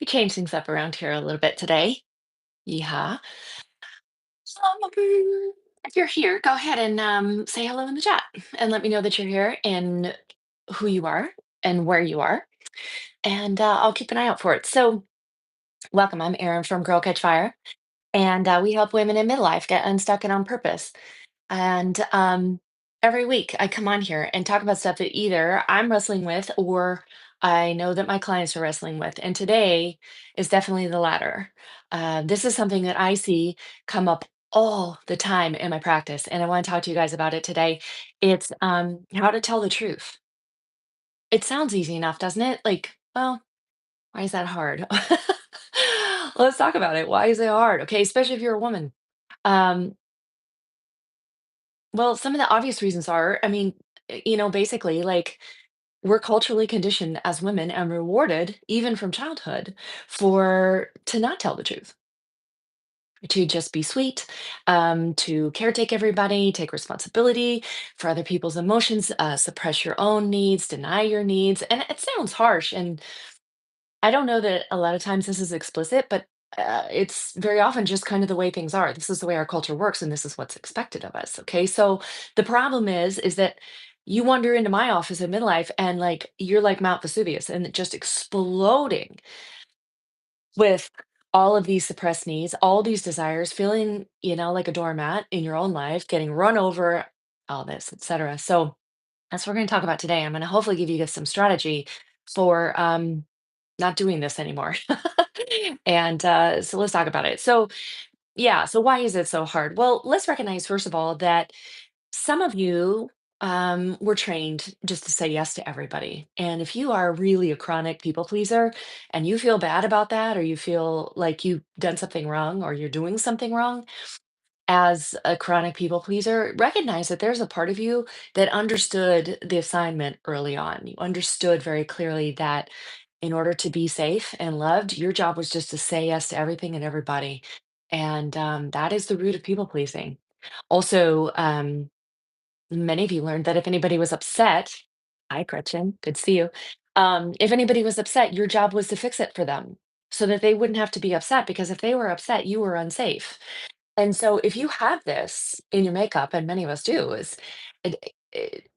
We changed things up around here a little bit today. Yeehaw. If you're here, go ahead and say hello in the chat and let me know that you're here and who you are and where you are. And I'll keep an eye out for it. So, welcome. I'm Erin from Girl Catch Fire, and we help women in midlife get unstuck and on purpose. And every week I come on here and talk about stuff that either I'm wrestling with or I know that my clients are wrestling with. And today is definitely the latter. This is something that I see come up all the time in my practice. And I want to talk to you guys about it today. It's how to tell the truth. It sounds easy enough, doesn't it? Like, well, why is that hard? Let's talk about it. Why is it hard? Okay, especially if you're a woman. Um, Well, some of the obvious reasons are, I mean, basically, like we're culturally conditioned as women and rewarded, even from childhood, for to not tell the truth, to just be sweet, to caretake everybody, take responsibility for other people's emotions, suppress your own needs, deny your needs. And it sounds harsh. And I don't know that a lot of times this is explicit, but it's very often just kind of the way things are. This is the way our culture works, and this is what's expected of us. Okay, so the problem is that you wander into my office in midlife, and like you're like Mount Vesuvius, and just exploding with all of these suppressed needs, all these desires, feeling like a doormat in your own life, getting run over, all this, etc. So that's what we're going to talk about today. I'm going to hopefully give you guys some strategy for not doing this anymore. And so let's talk about it. So, yeah, so why is it so hard? Well, let's recognize, first of all, that some of you were trained just to say yes to everybody. And if you are really a chronic people pleaser and you feel bad about that, or you feel like you've done something wrong or you're doing something wrong, as a chronic people pleaser, recognize that there's a part of you that understood the assignment early on. You understood very clearly that in order to be safe and loved, your job was just to say yes to everything and everybody. And that is the root of people pleasing. Also, many of you learned that if anybody was upset, hi, Gretchen, good to see you. If anybody was upset, your job was to fix it for them so that they wouldn't have to be upset because if they were upset, you were unsafe. And so if you have this in your makeup, and many of us do, is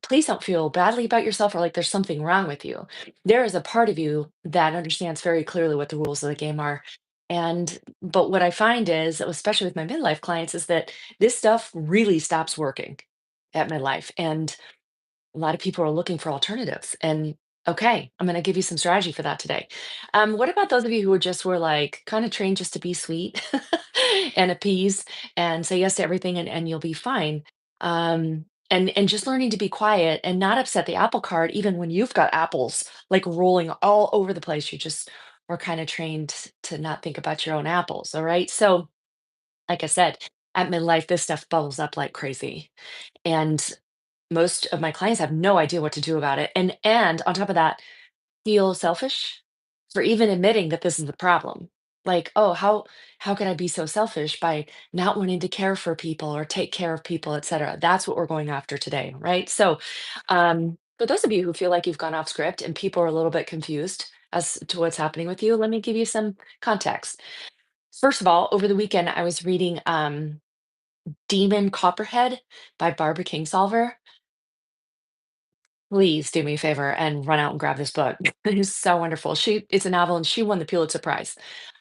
please don't feel badly about yourself or like there's something wrong with you. There is a part of you that understands very clearly what the rules of the game are. And but what I find is, especially with my midlife clients, is that this stuff really stops working at midlife. And a lot of people are looking for alternatives. And okay, I'm going to give you some strategy for that today. What about those of you who were like kind of trained just to be sweet and appease and say yes to everything and you'll be fine? And just learning to be quiet and not upset the apple cart, even when you've got apples like rolling all over the place. You just were kind of trained to not think about your own apples. All right. So, like I said, at midlife, this stuff bubbles up like crazy. And most of my clients have no idea what to do about it, and on top of that, feel selfish for even admitting that this is the problem. Like, "Oh, how could I be so selfish by not wanting to care for people or take care of people, etcetera?" That's what we're going after today, right? So, for those of you who feel like you've gone off script and people are a little bit confused as to what's happening with you, let me give you some context. First of all, over the weekend, I was reading, Demon Copperhead by Barbara Kingsolver. Please do me a favor and run out and grab this book. It is so wonderful. It's a novel and she won the Pulitzer Prize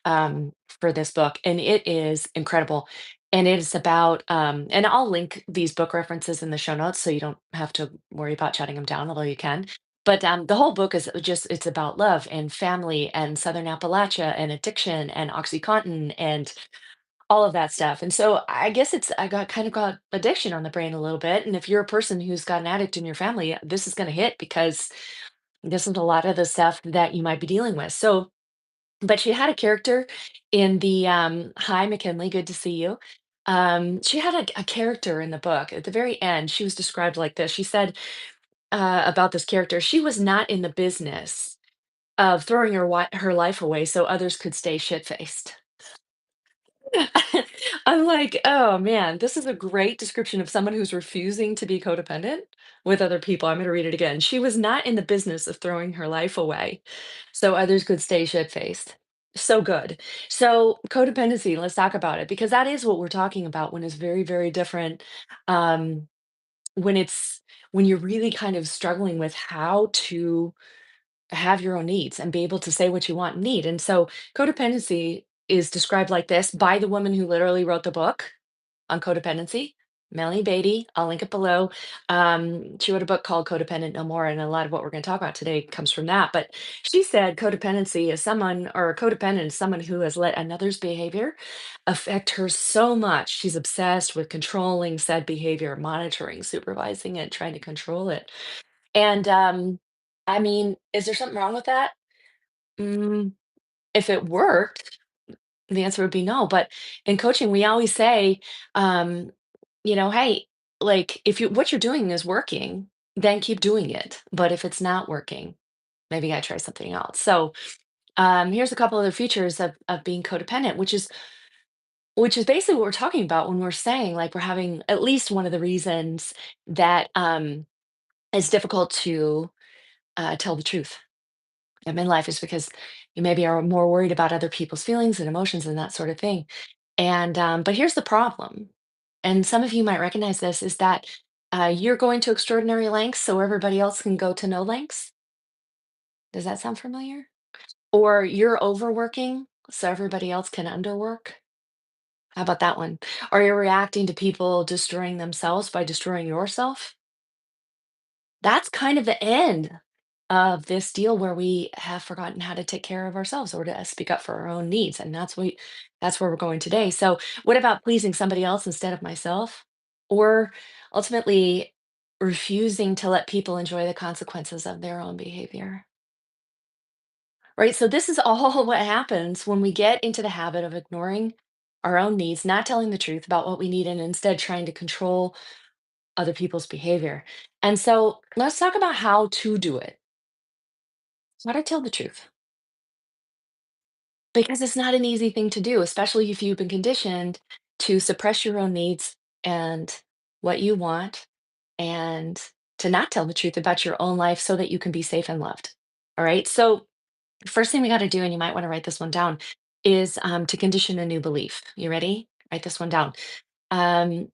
for this book. And it is incredible. And it is about, and I'll link these book references in the show notes so you don't have to worry about shutting them down, although you can. But the whole book is just, it's about love and family and Southern Appalachia and addiction and Oxycontin and all of that stuff. And so I guess I got kind of got addiction on the brain a little bit. And if you're a person who's got an addict in your family, this is going to hit because this is a lot of the stuff that you might be dealing with. So, but she had a character in the hi McKinley, good to see you. She had a character in the book at the very end. She was described like this. She said about this character, she was not in the business of throwing her life away so others could stay shit faced. I'm like, "Oh, man, this is a great description of someone who's refusing to be codependent with other people." I'm gonna read it again. "She was not in the business of throwing her life away so others could stay shit-faced. So good. So codependency, let's talk about it because that is what we're talking about when it's very, very different. Um, when it's when you're really kind of struggling with how to have your own needs and be able to say what you want and need. And so codependency is described like this by the woman who literally wrote the book on codependency, Melanie Beattie. I'll link it below. She wrote a book called Codependent No More, and a lot of what we're going to talk about today comes from that. But she said codependency is someone, or a codependent is someone who has let another's behavior affect her so much. She's obsessed with controlling said behavior, monitoring, supervising it, trying to control it. And I mean, is there something wrong with that? Mm, if it worked, the answer would be no. But in coaching, we always say, um, hey, like if you what you're doing is working, then keep doing it. But if it's not working, maybe I try something else. So here's a couple other features of being codependent, which is basically what we're talking about when we're saying like we're having at least one of the reasons that it's difficult to tell the truth in life is because you maybe are more worried about other people's feelings and emotions and that sort of thing. And but here's the problem, and some of you might recognize this, is that you're going to extraordinary lengths so everybody else can go to no lengths. Does that sound familiar? Or you're overworking so everybody else can underwork. How about that one? Or you're reacting to people destroying themselves by destroying yourself. That's kind of the end of this deal where we have forgotten how to take care of ourselves or to speak up for our own needs. And that's where we're going today. So what about pleasing somebody else instead of myself? Or ultimately refusing to let people enjoy the consequences of their own behavior. Right. So this is all what happens when we get into the habit of ignoring our own needs, not telling the truth about what we need, and instead trying to control other people's behavior. And so let's talk about how to do it. How to tell the truth. Because it's not an easy thing to do, especially if you've been conditioned to suppress your own needs and what you want, and to not tell the truth about your own life so that you can be safe and loved. All right. So, first thing we got to do, and you might want to write this one down, is to condition a new belief. You ready? Write this one down. Um,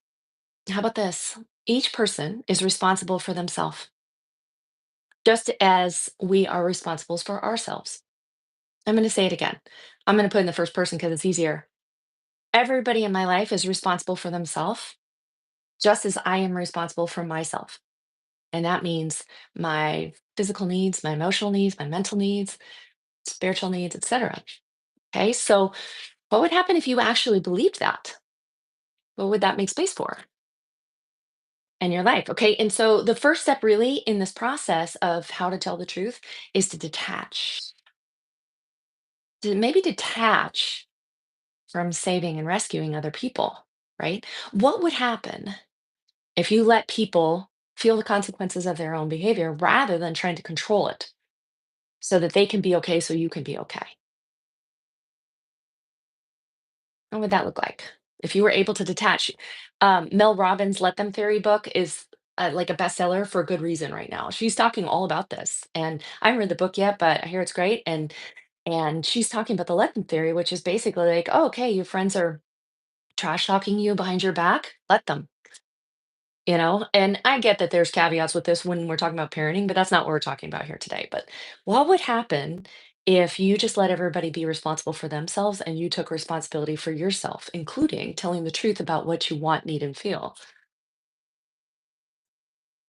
how about this? Each person is responsible for themselves, just as we are responsible for ourselves. I'm going to say it again. I'm going to put in the first person because it's easier. Everybody in my life is responsible for themselves, just as I am responsible for myself. And that means my physical needs, my emotional needs, my mental needs, spiritual needs, etc. Okay, so what would happen if you actually believed that? What would that make space for in your life? Okay, and so the first step, really, in this process of how to tell the truth is to detach. To maybe detach from saving and rescuing other people, right? What would happen if you let people feel the consequences of their own behavior rather than trying to control it so that they can be okay so you can be okay? What would that look like if you were able to detach? Mel Robbins' Let Them Theory book is like a bestseller for a good reason right now. She's talking all about this, and I haven't read the book yet, but I hear it's great. And she's talking about the Let Them Theory, which is basically like, oh, okay, your friends are trash talking you behind your back, let them. And I get that there's caveats with this when we're talking about parenting, but that's not what we're talking about here today. But what would happen if you just let everybody be responsible for themselves and you took responsibility for yourself, including telling the truth about what you want, need, and feel?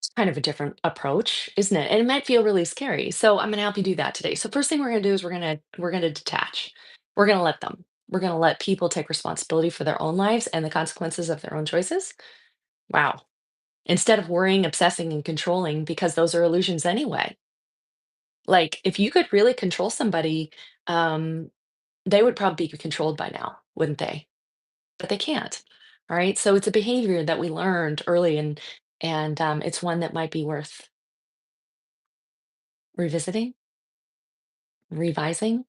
It's kind of a different approach, isn't it? And it might feel really scary. So I'm going to help you do that today. So first thing we're going to do is we're going to detach. We're going to let them. We're going to let people take responsibility for their own lives and the consequences of their own choices. Wow. Instead of worrying, obsessing, and controlling, because those are illusions anyway. Like, if you could really control somebody, um, they would probably be controlled by now, wouldn't they? But they can't. All right. So it's a behavior that we learned early, and it's one that might be worth revisiting, revising,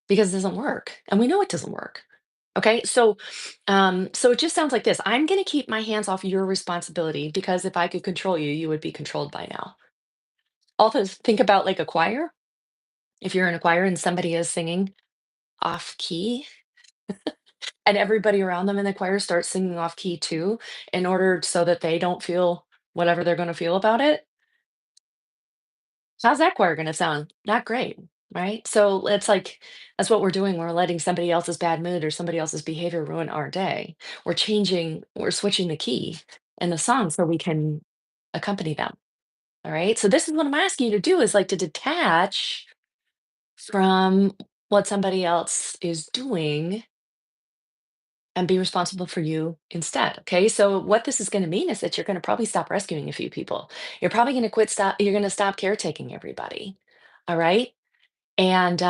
because it doesn't work. And we know it doesn't work. Okay. So it just sounds like this. I'm gonna keep my hands off your responsibility because if I could control you, you would be controlled by now. Also, think about like a choir. If you're in a choir and somebody is singing, off key, and everybody around them in the choir starts singing off key too, in order so that they don't feel whatever they're going to feel about it. How's that choir going to sound? Not great, right? So it's like that's what we're doing. We're letting somebody else's bad mood or somebody else's behavior ruin our day. We're switching the key in the song so we can accompany them. All right. So this is what I'm asking you to do is like to detach from what somebody else is doing and be responsible for you instead. Okay. So what this is going to mean is that you're going to probably stop rescuing a few people. You're probably going to you're going to stop caretaking everybody. All right. And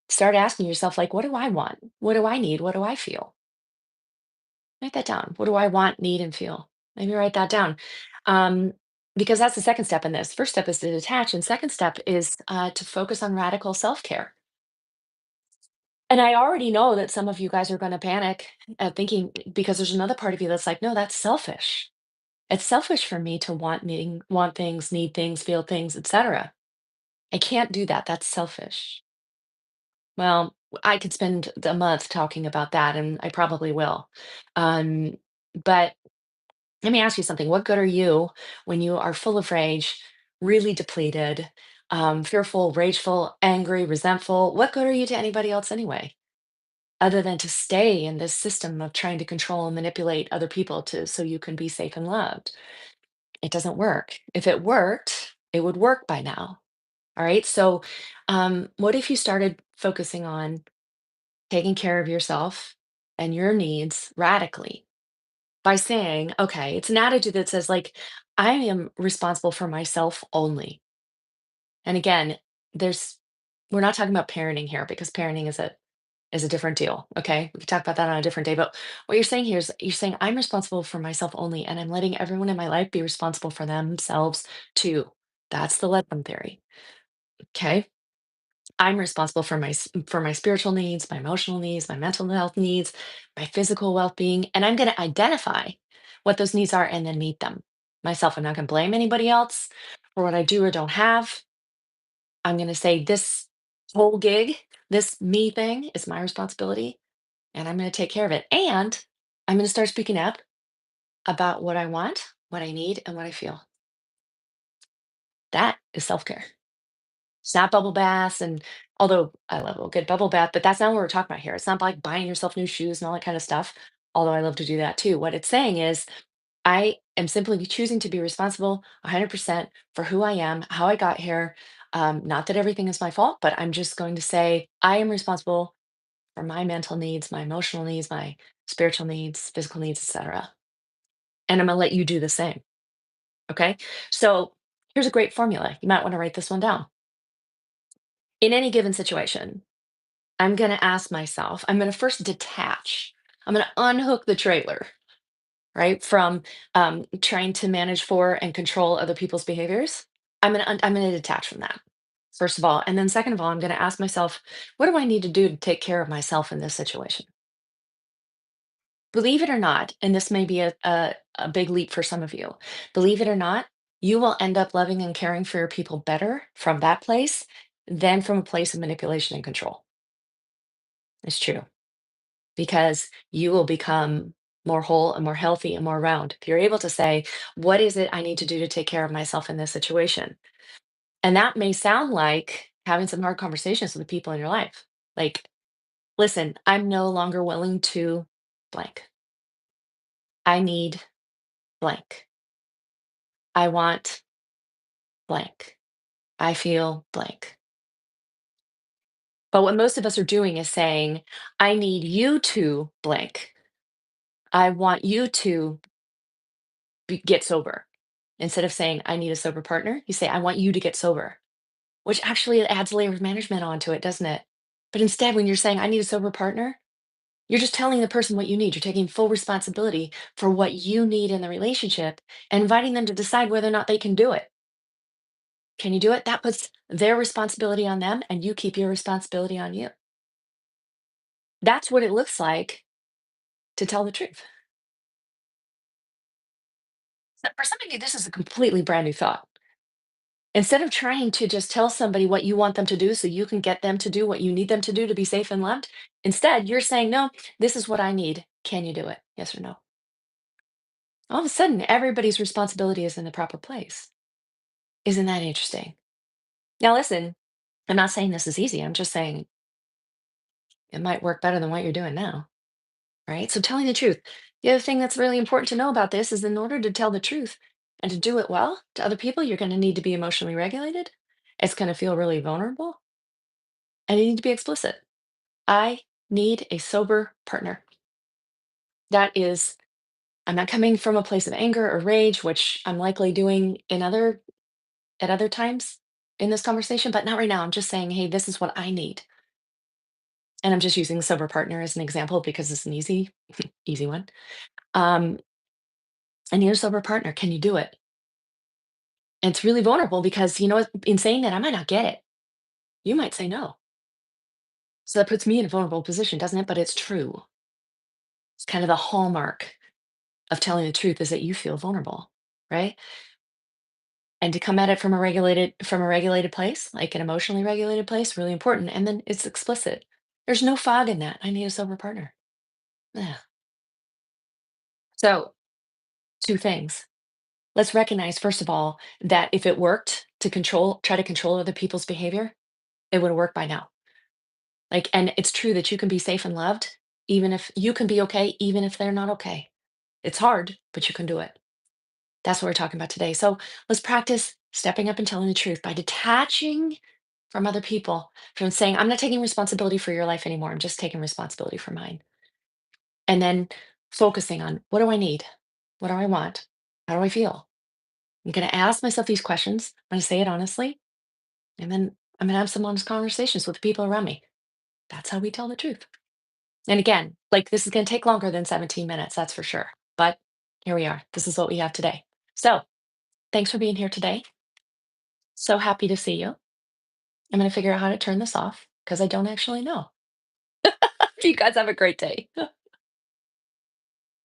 start asking yourself, like, what do I want? What do I need? What do I feel? Write that down. What do I want, need, and feel? Maybe write that down. Um, because that's the second step in this. First step is to detach, and second step is to focus on radical self care. And I already know that some of you guys are going to panic at thinking because there's another part of you that's like, no, that's selfish. It's selfish for me to want things, need things, feel things, etc. I can't do that. That's selfish. Well, I could spend a month talking about that, and I probably will. Um, but let me ask you something. What good are you when you are full of rage, really depleted, fearful, rageful, angry, resentful? What good are you to anybody else anyway? Other than to stay in this system of trying to control and manipulate other people to so you can be safe and loved. It doesn't work. If it worked, it would work by now. All right. So, what if you started focusing on taking care of yourself and your needs radically by saying, okay, it's an attitude that says, like, I am responsible for myself only. And again, there's, we're not talking about parenting here because parenting is a different deal. Okay. We can talk about that on a different day. But what you're saying here is you're saying, I'm responsible for myself only, and I'm letting everyone in my life be responsible for themselves too. That's the let them theory. Okay. I'm responsible for for my spiritual needs, my emotional needs, my mental health needs, my physical well-being, and I'm going to identify what those needs are and then meet them myself. I'm not going to blame anybody else for what I do or don't have. I'm going to say this whole gig, this me thing is my responsibility, and I'm going to take care of it. And I'm going to start speaking up about what I want, what I need, and what I feel. That is self-care. It's not bubble baths, and although I love a good bubble bath, but that's not what we're talking about here. It's not like buying yourself new shoes and all that kind of stuff, although I love to do that too. What it's saying is I am simply choosing to be responsible 100% for who I am, how I got here. Not that everything is my fault, but I'm just going to say I am responsible for my mental needs, my emotional needs, my spiritual needs, physical needs, etc. And I'm going to let you do the same. Okay. So here's a great formula. You might want to write this one down. In any given situation, I'm going to ask myself, I'm going to first detach. I'm going to unhook the trailer, right? From trying to manage for and control other people's behaviors. I'm going to detach from that, first of all. And then second of all, I'm going to ask myself, what do I need to do to take care of myself in this situation? Believe it or not, and this may be a big leap for some of you, believe it or not, you will end up loving and caring for your people better from that place than from a place of manipulation and control. It's true. Because you will become more whole and more healthy and more round. If you're able to say, what is it I need to do to take care of myself in this situation? And that may sound like having some hard conversations with the people in your life. Like, listen, I'm no longer willing to blank. I need blank. I want blank. I feel blank. But what most of us are doing is saying, I need you to blank. I want you to get sober. Instead of saying, I need a sober partner, you say, I want you to get sober, which actually adds a layer of management onto it, doesn't it? But instead, when you're saying, I need a sober partner, you're just telling the person what you need. You're taking full responsibility for what you need in the relationship and inviting them to decide whether or not they can do it. Can you do it? That puts their responsibility on them and you keep your responsibility on you. That's what it looks like to tell the truth. So for some of you, this is a completely brand new thought. Instead of trying to just tell somebody what you want them to do so you can get them to do what you need them to do to be safe and loved, instead, you're saying, no, this is what I need. Can you do it? Yes or no? All of a sudden, everybody's responsibility is in the proper place. Isn't that interesting? Now, listen, I'm not saying this is easy. I'm just saying it might work better than what you're doing now. Right? So, telling the truth. The other thing that's really important to know about this is in order to tell the truth and to do it well to other people, you're going to need to be emotionally regulated. It's going to feel really vulnerable and you need to be explicit. I need a sober partner. That is, I'm not coming from a place of anger or rage, which I'm likely doing at other times in this conversation, but not right now. I'm just saying, hey, this is what I need. And I'm just using the sober partner as an example because it's an easy one. Um, I need a sober partner. Can you do it? And it's really vulnerable because you know what? In saying that, I might not get it. You might say no. So that puts me in a vulnerable position, doesn't it? But it's true. It's kind of the hallmark of telling the truth is that you feel vulnerable, right? And to come at it from a regulated place, like an emotionally regulated place, really important. And then it's explicit. There's no fog in that. I need a sober partner. Yeah. So, two things. Let's recognize, first of all, that if it worked to try to control other people's behavior, it would have worked by now. Like, and it's true that you can be safe and loved, even if you can be okay, even if they're not okay. It's hard, but you can do it. That's what we're talking about today. So let's practice stepping up and telling the truth by detaching from other people, from saying, I'm not taking responsibility for your life anymore. I'm just taking responsibility for mine. And then focusing on what do I need? What do I want? How do I feel? I'm going to ask myself these questions. I'm going to say it honestly. And then I'm going to have some honest conversations with the people around me. That's how we tell the truth. And again, like this is going to take longer than 17 minutes, that's for sure. But here we are. This is what we have today. So thanks for being here today. So happy to see you. I'm going to figure out how to turn this off because I don't actually know. You guys have a great day.